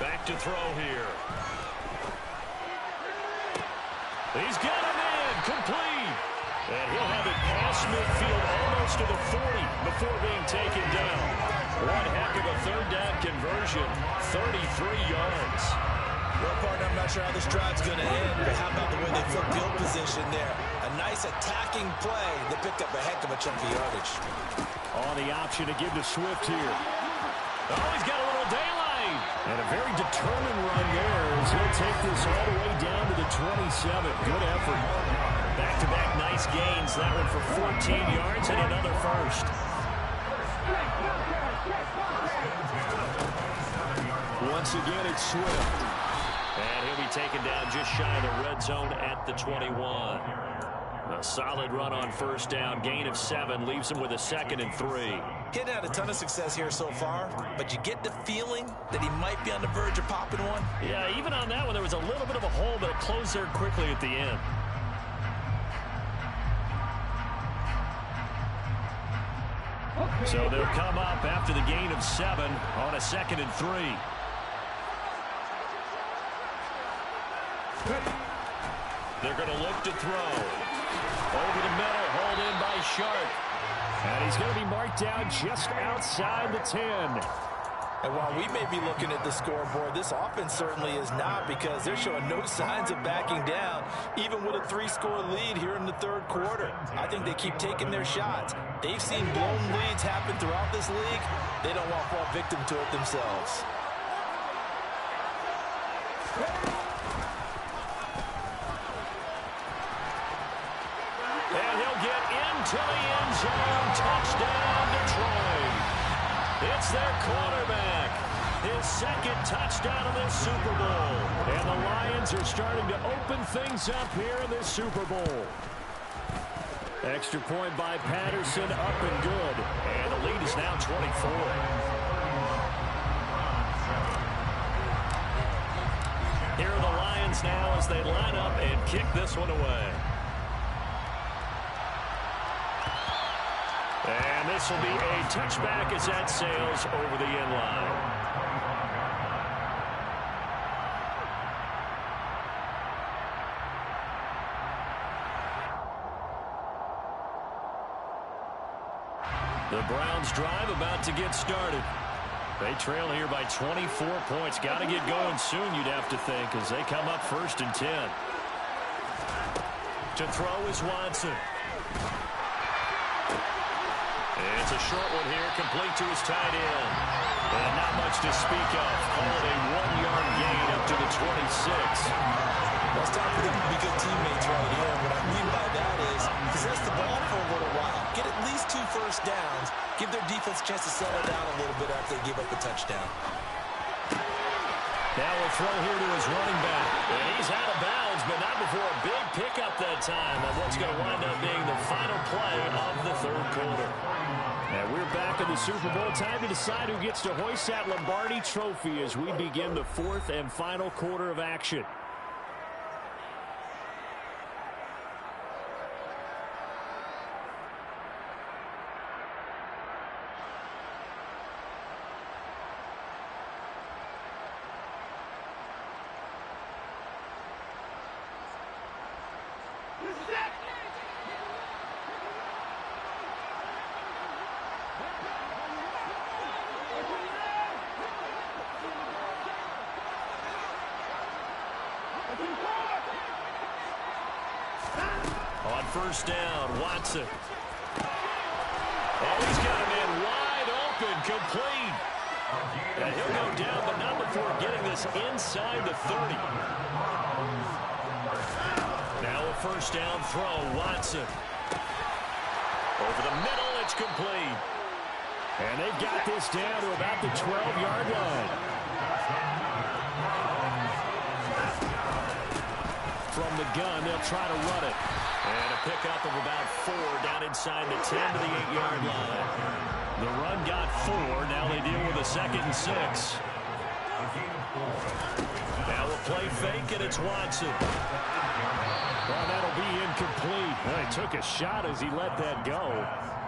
Back to throw here. He's got him in, complete. And he'll have it past midfield almost to the 40 before being taken down. One heck of a 3rd down conversion, 33 yards. Well, partner, I'm not sure how this drive's going to end, but how about the way they flipped field position there? A nice attacking play that picked up a heck of a chunk of yardage. On the option to give to Swift here. Oh, he's got a little daylight. And a very determined run there as he'll take this all the way down to the 27. Good effort. Back-to-back nice gains. That one for 14 yards and another 1st. Once again, it's Swift. And he'll be taken down just shy of the red zone at the 21. A solid run on 1st down. Gain of 7 leaves him with a 2nd and 3. He hadn't had a ton of success here so far, but you get the feeling that he might be on the verge of popping one. Yeah, even on that one, there was a little bit of a hole, but it closed there quickly at the end. So they'll come up after the gain of 7 on a 2nd and 3. They're going to look to throw. Over the middle, hauled in by Sharp. And he's going to be marked down just outside the 10. And while we may be looking at the scoreboard, this offense certainly is not, because they're showing no signs of backing down, even with a 3-score lead here in the third quarter. I think they keep taking their shots. They've seen blown leads happen throughout this league. They don't want to fall victim to it themselves. And he'll get into the end zone. Touchdown, Detroit. It's their quarterback. His second touchdown of this Super Bowl. And the Lions are starting to open things up here in this Super Bowl. Extra point by Patterson, up and good. And the lead is now 24. Here are the Lions now as they line up and kick this one away. And this will be a touchback as that sails over the end line. The Browns drive about to get started. They trail here by 24 points. Got to get going soon, you'd have to think, as they come up 1st and 10. To throw is Watson. It's a short one here, complete to his tight end. And not much to speak of. Call it a 1-yard gain up to the 26. Well, it's time for them to be good teammates right here. What I mean by that is possess the ball for a little while. Get at least 2 first downs. Give their defense a chance to settle down a little bit after they give up a touchdown. Now we'll throw here to his running back. And he's out of bounds, but not before a big pickup that time on what's going to wind up being the final play of the third quarter. And we're back in the Super Bowl. Time to decide who gets to hoist that Lombardi trophy as we begin the 4th and final quarter of action. On first down, Watson. Oh, he's got him in wide open, complete. And he'll go down, but not before getting this inside the 30. Now a first down throw, Watson. Over the middle, it's complete. And they've got this down to about the 12-yard line. From the gun, they'll try to run it. And a pickup of about 4 down inside the 10 to the 8-yard line. The run got 4. Now they deal with a 2nd and 6. Now a play fake, and it's Watson. Well, that'll be incomplete. Well, he took a shot as he let that go.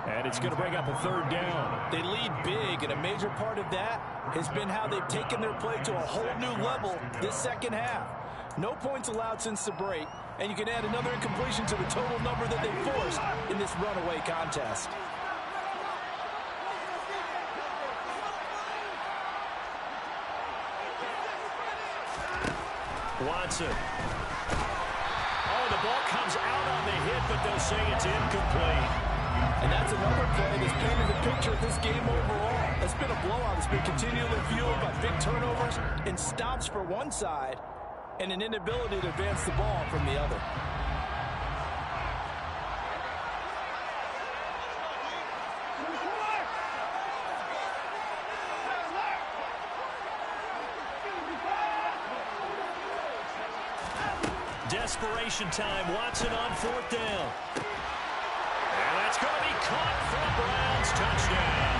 And it's going to bring up a 3rd down. They lead big, and a major part of that has been how they've taken their play to a whole new level this second half. No points allowed since the break, and you can add another incompletion to the total number that they forced in this runaway contest. Watson. Oh, the ball comes out on the hit, but they'll say it's incomplete. And that's another play that's painted the picture of this game overall. It's been a blowout. It's been continually fueled by big turnovers and stops for one side, and an inability to advance the ball from the other. Desperation time. Watson on 4th down. And that's going to be caught for a Browns touchdown.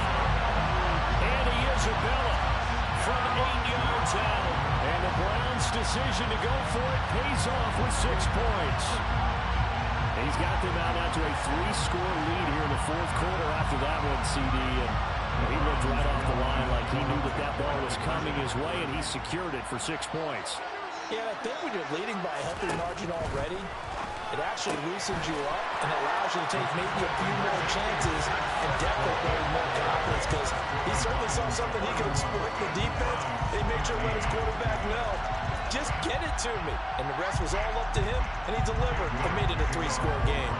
Andy Isabella from 8 yards out. And the Browns' decision to go for it pays off with 6 points. He's got them out now to a 3-score lead here in the 4th quarter after that one, CD. And he looked right off the line like he knew that that ball was coming his way, and he secured it for 6 points. Yeah, I think when you're leading by a healthy margin already, It actually loosens you up and allows you to take maybe a few more chances and definitely build more confidence, because he certainly saw something he could exploit in the defense. They made sure to let his quarterback know, just get it to me. And the rest was all up to him, and he delivered and made it a 3-score game.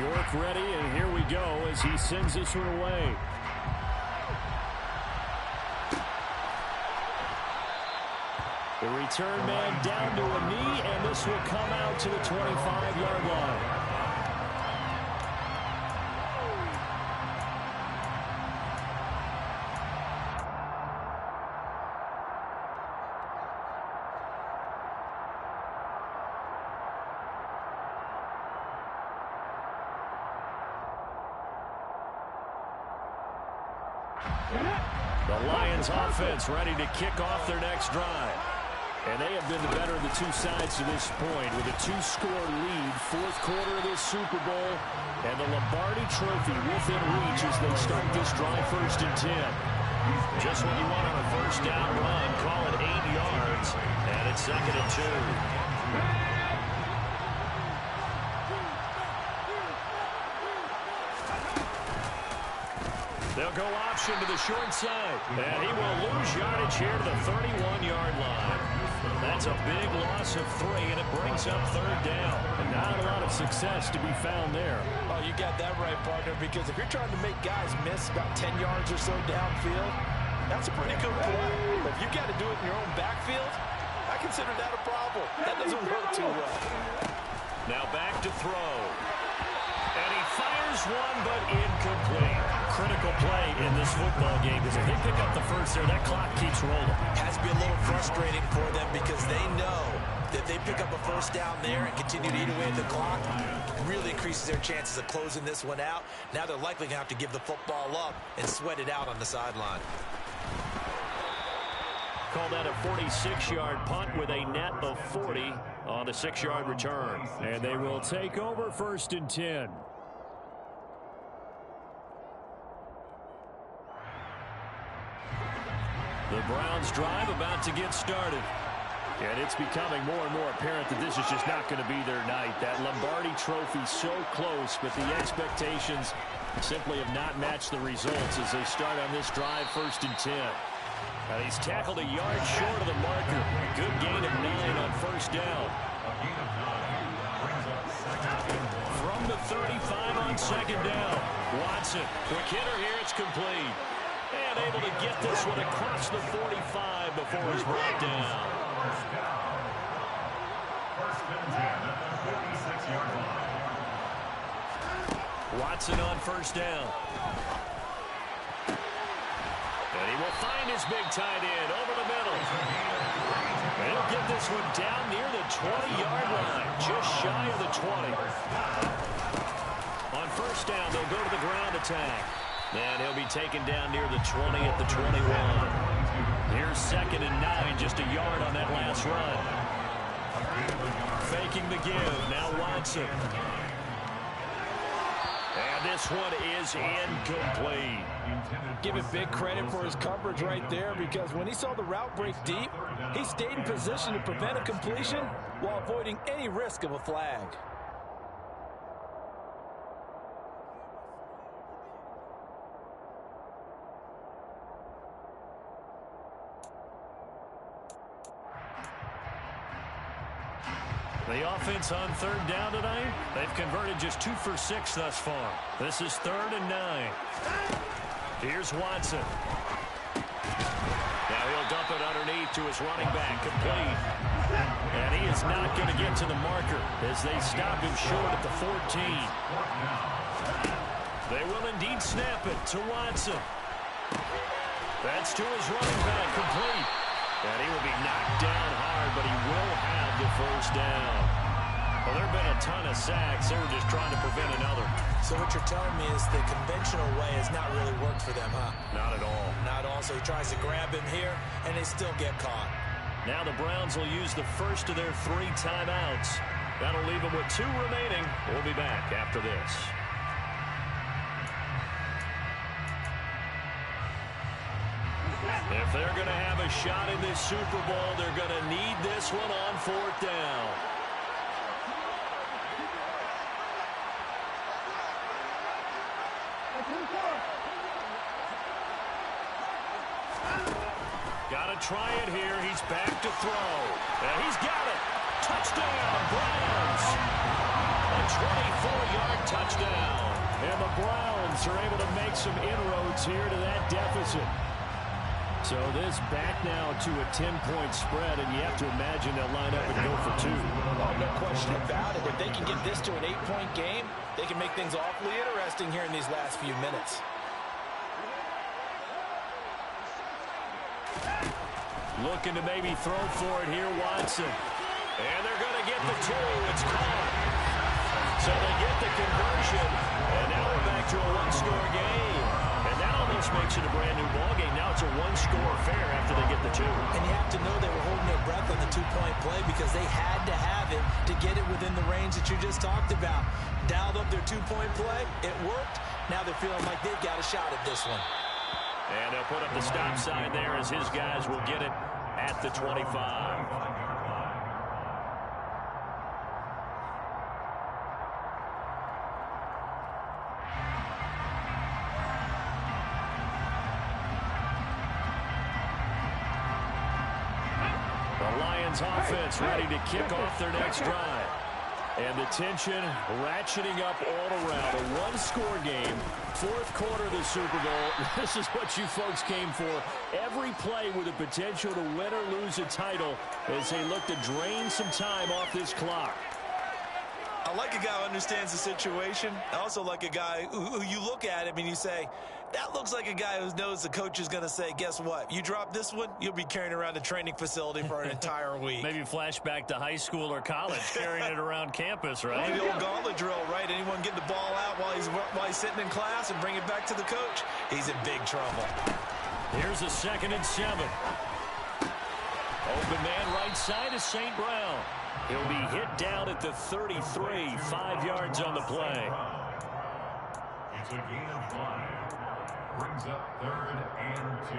York ready, and here we go as he sends this one away. The return man down to a knee, and this will come out to the 25-yard line. The Lions offense ready to kick off their next drive. And they have been the better of the two sides to this point with a 2-score lead, fourth quarter of this Super Bowl, and the Lombardi Trophy within reach as they start this drive 1st and 10. Just what you want on a first down run, call it 8 yards, and it's 2nd and 2. They'll go option to the short side, and he will lose yardage here to the 31-yard line. That's a big loss of 3, and it brings up 3rd down. And not a lot of success to be found there. Oh, you got that right, partner, because if you're trying to make guys miss about 10 yards or so downfield, that's a pretty good play. But if you got to do it in your own backfield, I consider that a problem. That doesn't work too well. Now back to throw. And he fires one, but incomplete. Critical play in this football game, because if they pick up the first there, that clock keeps rolling. Has to be a little frustrating for them, because they know that if they pick up a first down there and continue to eat away at the clock, really increases their chances of closing this one out. Now they're likely going to have to give the football up and sweat it out on the sideline. Call that a 46-yard punt with a net of 40 on the 6-yard return. And they will take over 1st and 10. The Browns drive about to get started. And it's becoming more and more apparent that this is just not going to be their night. That Lombardi Trophy so close, but the expectations simply have not matched the results as they start on this drive 1st and 10. And he's tackled a yard short of the marker. Good gain of 9 on 1st down. From the 35 on 2nd down. Watson, quick hitter here, it's complete. And able to get this one across the 45 before he's brought down. Watson on 1st down. And he will find his big tight end over the middle. And he'll get this one down near the 20-yard line, just shy of the 20. On 1st down, they'll go to the ground attack. And he'll be taken down near the 20 at the 21. Here's 2nd and 9, just a yard on that last run. Faking the give, now Watson. And this one is incomplete. Give it big credit for his coverage right there, because when he saw the route break deep, he stayed in position to prevent a completion while avoiding any risk of a flag. The offense on 3rd down tonight, they've converted just 2 for 6 thus far. This is 3rd and 9. Here's Watson. Now he'll dump it underneath to his running back, complete. And he is not going to get to the marker as they stop him short at the 14. They will indeed snap it to Watson. That's to his running back, complete. And he will be knocked down hard, but he will have the 1st down. Well, there have been a ton of sacks. They were just trying to prevent another. So what you're telling me is the conventional way has not really worked for them, huh? Not at all. Not at all. So he tries to grab him here, and they still get caught. Now the Browns will use the first of their 3 timeouts. That'll leave them with 2 remaining. We'll be back after this. If they're going to have a shot in this Super Bowl, they're going to need this one on 4th down. Got to try it here. He's back to throw. And he's got it. Touchdown, Browns. A 24-yard touchdown. And the Browns are able to make some inroads here to that deficit. So this back now to a 10-point spread, and you have to imagine they'll line up and go for 2. Oh, no question about it. If they can get this to an 8-point game, they can make things awfully interesting here in these last few minutes. Looking to maybe throw for it here, Watson. And they're going to get the 2. It's caught. So they get the conversion, and now we're back to a one-score game. And that almost makes it a brand-new ballgame. Now it's a one-score affair after they get the 2. And you have to know they were holding their breath on the 2-point play because they had to have it to get it within the range that you just talked about. Dialed up their 2-point play. It worked. Now they're feeling like they've got a shot at this one. And they'll put up the stop sign there as his guys will get it at the 25. The Lions offense ready to kick off their next drive. And the tension ratcheting up all around. A one-score game, fourth quarter of the Super Bowl. This is what you folks came for. Every play with the potential to win or lose a title as they look to drain some time off this clock. I like a guy who understands the situation. I also like a guy who you look at him and you say, that looks like a guy who knows the coach is going to say, guess what? You drop this one, you'll be carrying around the training facility for an entire week. Maybe flashback to high school or college, carrying it around campus, right? The old gauntlet drill, right? Anyone get the ball out while he's sitting in class and bring it back to the coach? He's in big trouble. Here's a 2nd and 7. Open man right side is St. Brown. He'll be hit down at the 33, 5 yards on the play. It's a gain of 5. Brings up 3rd and 2.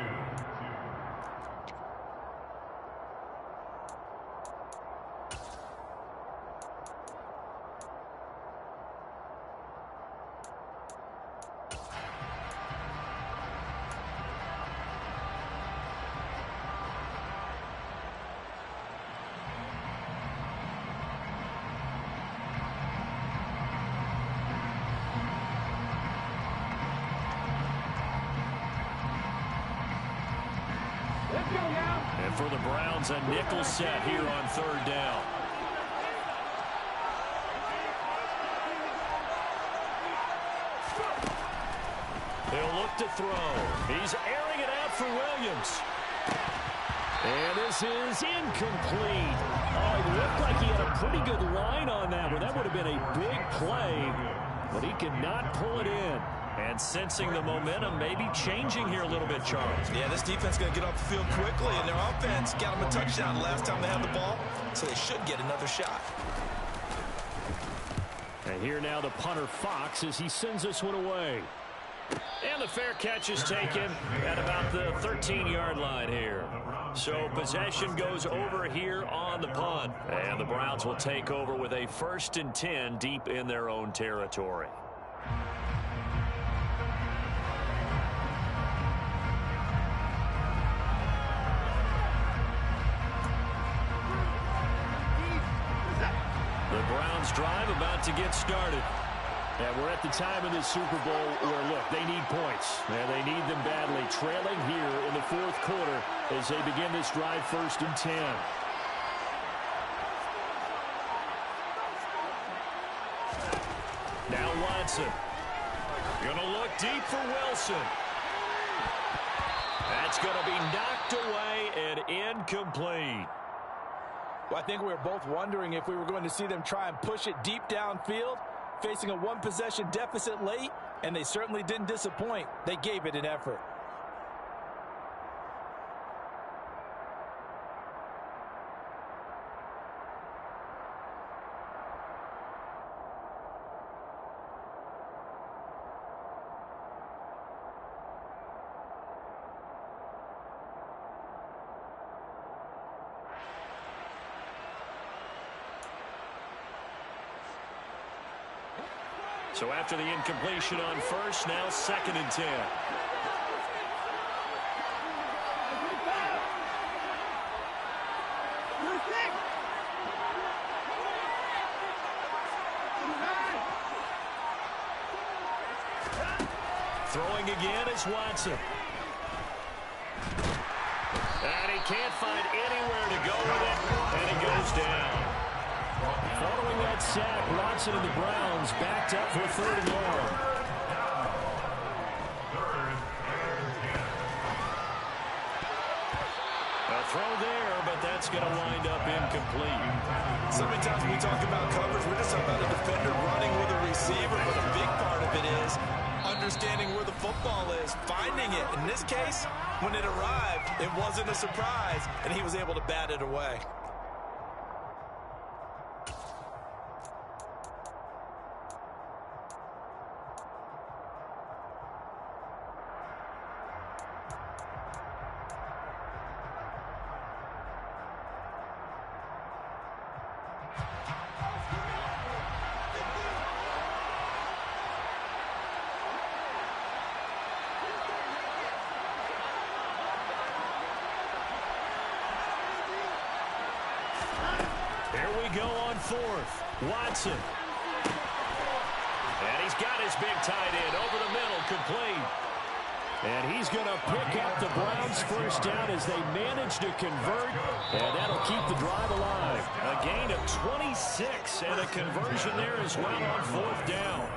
And for the Browns, a nickel set here on 3rd down. He'll look to throw. He's airing it out for Williams. And this is incomplete. Oh, it looked like he had a pretty good line on that one. That would have been a big play, but he could not pull it in. And sensing the momentum maybe changing here a little bit, Charles. Yeah, this defense is going to get off the field quickly, and their offense got them a touchdown the last time they had the ball, so they should get another shot. And here now the punter Fox as he sends this one away. And the fair catch is taken at about the 13-yard line here. So possession goes over here on the punt. And the Browns will take over with a 1st and 10 deep in their own territory. The Browns drive about to get started. And we're at the time of this Super Bowl where, look, they need points. And they need them badly. Trailing here in the 4th quarter as they begin this drive 1st and 10. Now Watson. Gonna look deep for Wilson. That's gonna be knocked away and incomplete. Well, I think we were both wondering if we were going to see them try and push it deep downfield, facing a one-possession deficit late, and they certainly didn't disappoint. They gave it an effort. So after the incompletion on first, now 2nd and 10. Throwing again is Watson. And he can't find anywhere to go with it, and he goes down. Following that sack, Watson and the Browns backed up for 3rd and long. A throw there, but that's going to wind up incomplete. So many times when we talk about coverage, we're just talking about a defender running with a receiver, but a big part of it is understanding where the football is, finding it. In this case, when it arrived, it wasn't a surprise, and he was able to bat it away. Here we go on 4th. Watson. And he's got his big tight end over the middle, complete. And he's going to pick up the Browns' first down as they manage to convert, and that'll keep the drive alive. A gain of 26 and a conversion there as well on 4th down.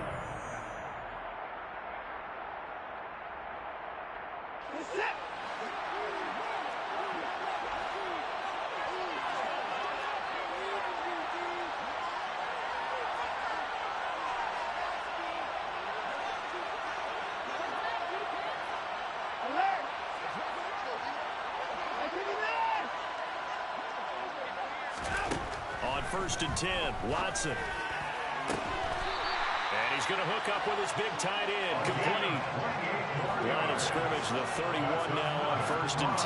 On 1st and 10, Watson. And he's going to hook up with his big tight end, complete. Line of scrimmage, the 31 now on 1st and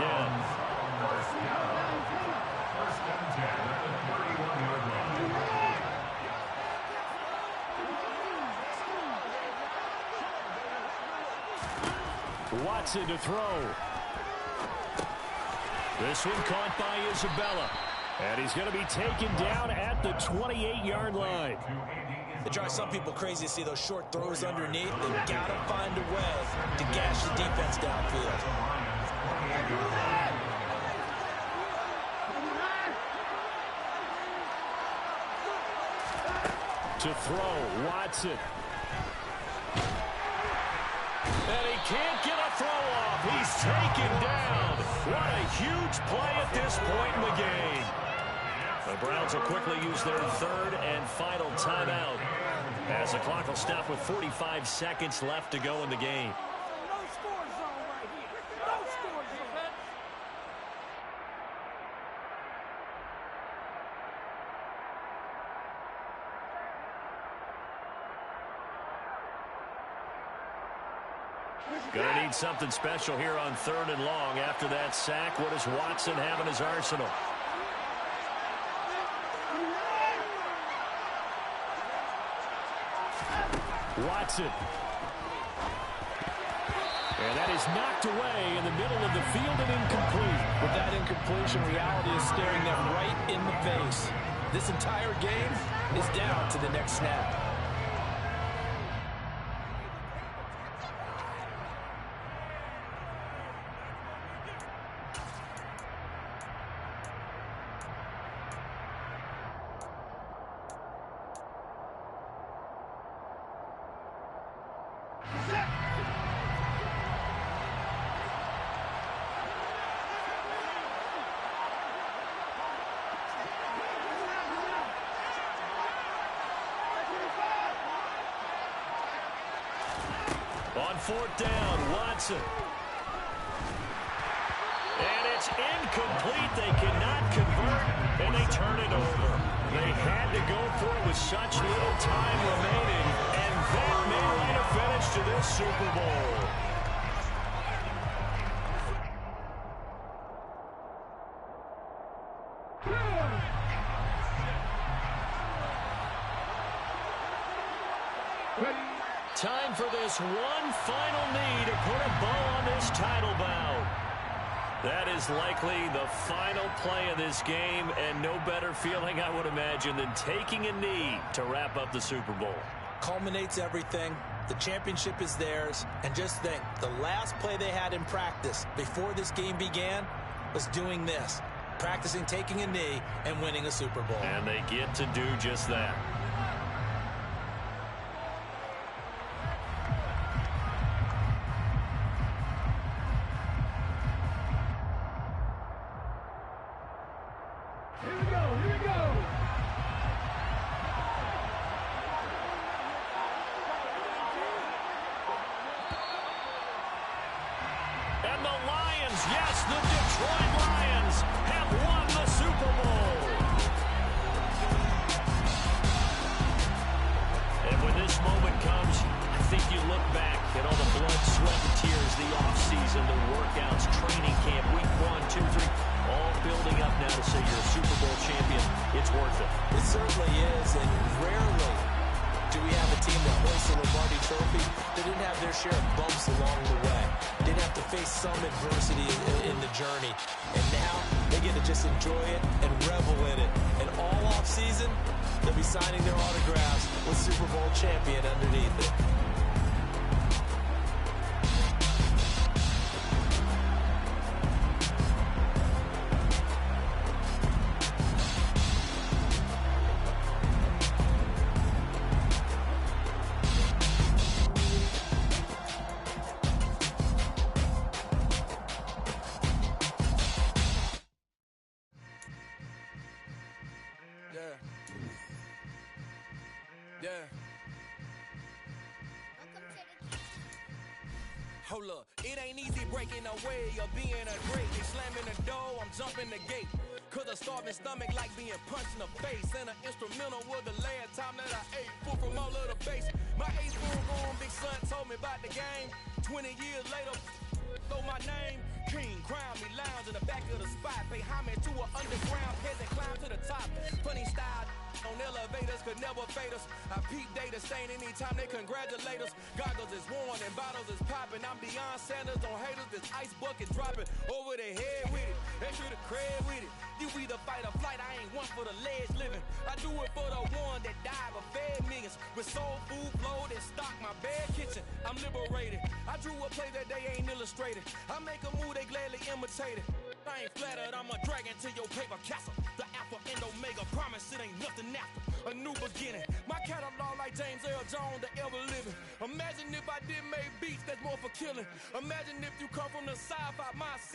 10. Watson to throw. This one caught by Isabella. And he's going to be taken down at the 28-yard line. It drives some people crazy to see those short throws underneath. They've got to find a way to gash the defense downfield. To throw, Watson. And he can't get a throw off. He's taken down. What a huge play at this point in the game. The Browns will quickly use their 3rd and final timeout as the clock will stop with 45 seconds left to go in the game. No score zone right here. No score zone. Going to need something special here on 3rd and long. After that sack, what does Watson have in his arsenal? Watson. And that is knocked away in the middle of the field and incomplete. With that incompletion, reality is staring them right in the face. This entire game is down to the next snap. On 4th down, Watson. And it's incomplete. They cannot convert, and they turn it over. They had to go for it with such little time remaining, and that may write a finish to this Super Bowl. Time for this one final knee to put a bow on this title bout. That is likely the final play of this game, and no better feeling, I would imagine, than taking a knee to wrap up the Super Bowl. Culminates everything. The championship is theirs. And just think, the last play they had in practice before this game began was doing this, practicing taking a knee and winning a Super Bowl. And they get to do just that. And the Lions, yes, the Detroit Lions have won the Super Bowl. And when this moment comes, I think you look back at all the blood, sweat, and tears, the offseason, the workouts, training camp, week 1, 2, 3, all building up now to say you're a Super Bowl champion. It's worth it. It certainly is, and rarely do we have a team that hoists the Lombardi Trophy that didn't have their share of bumps along the way. Didn't have to face some adversity in the journey. And now they get to just enjoy it and revel in it. And all offseason, they'll be signing their autographs with Super Bowl champion underneath it. Hold up, it ain't easy breaking away or being a great. They slamming the door, I'm jumping the gate. Cause a starving stomach like being punched in the face. And an instrumental was the last time that I ate. Food from all of the base. My ace spoon room, big son told me about the game. 20 years later, throw my name. King, crown me, lounge in the back of the spot. Pay homage to an underground peasant, climb to the top. Funny style on elevators could never fade us. I peep data stain anytime they congratulate us. Goggles is worn and bottles is popping. I'm Deion Sanders on haters, this ice bucket dropping over their head with it. Extra the cred with it. You either fight or flight, I ain't one for the ledge living. I do it for the one that died but fed millions. With soul food flowed and stocked my bad kitchen. I'm liberated. I drew a play that they ain't illustrated. I make a move, they gladly imitate it. I ain't flattered, I'm a dragon to your paper castle. The alpha and omega, promise it ain't nothing after. A new beginning. My catalog like James Earl Jones, the ever living. Imagine if I did make beats that's more for killing. Imagine if you come from the sci-fi, my city.